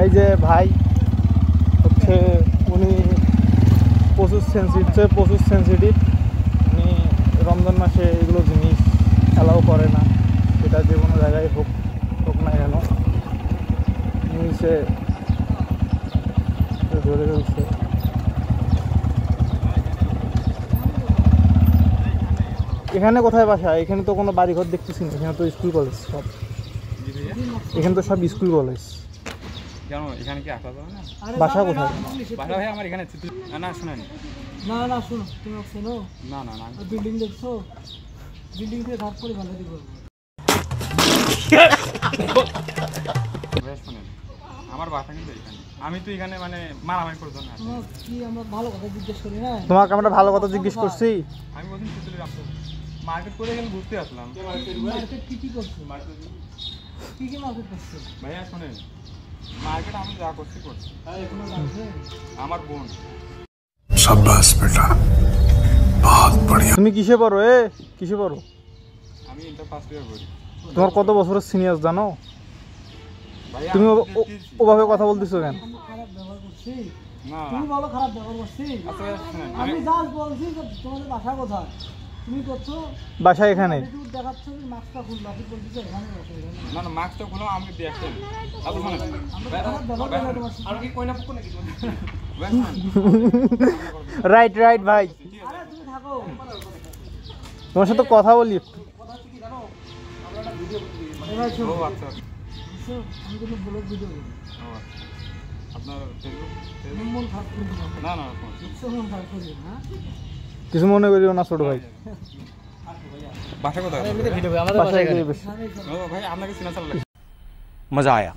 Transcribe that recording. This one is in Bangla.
এই যে ভাই হচ্ছে উনি প্রচুর সেন্সিটিভ। উনি রমজান মাসে এগুলো জিনিস অ্যালাউ করে না, সেটা যে কোনো জায়গায় হোক না কেন। সে ধরে ফেলছে। এখানে কোথায় বাসা? এখানে তো কোনো বাড়িঘর দেখতেছি না, এখানে তো স্কুল কলেজ সব। এখানে তো সব স্কুল কলেজ। জানো এখানে কি আসা যাবে না? বাসা কোথায়? বাসা ভাই আমার এখানে না শুনেন না শোনো, তুমি শোনো না বিল্ডিং দেখছো, বিল্ডিং থেকে ধার করে ভালো দিব। শুনেন আমার বাসা কিন্তু এখানে, আমি তো এখানে মানে মারামারি করবো না। কি আমরা ভালো কথা জিজ্ঞেস করি না? তোমাকে আমরা ভালো কথা জিজ্ঞেস করছি। আমি বলছি মার্কেট করে গেলে ঘুরতে আসলাম। মার্কেট কি করছো? কি মার্কেট করছো ভাইয়া? শোনেন মার্কেট আমি যা করছি আমার বোন। शाबाश बेटा, बहुत बढ़िया। তুমি কিসে পড়ো? কিসে পড়ো? আমি ইন্টার ফার্স্ট ইয়ার করি। তোমার কত বছরের সিনিয়র জানো? ভাইয়া তুমি ওভাবে কথা বলতেছো কেন? খারাপ ব্যবহার করছি? না তুমি বলো খারাপ ব্যবহার করছি? আচ্ছা ভাইয়া শুনেন, আমি জাস্ট বলছি যে তোমাদের বাসা কোথায়, তুমি করছো বাসা এখানে। তুমি দেখাচ্ছ যে মাস্কটা খুল, বাকি বলতেছো এখানে বসে। না মাস্কটা খুলো, আমাকে দেখেন। আচ্ছা শুনেন আর কি কই না পক্ষ নাকি রাইট ভাই, আরে তুমি থাকো, তোমার সাথে কথা বলি। কথা কি জানো, আমরা একটা ভিডিও করতে ও আচ্ছা আমি কোনো ব্লগ ভিডিও করি। আপনার ফেসবুক মন খারাপ করি না মন খারাপ করি না। কিছু মনে করিও না ছোট ভাই। বাসা কোথায়? বাসা এখানে। ও ভাই আপনাকে চিনা চাল मजा आया।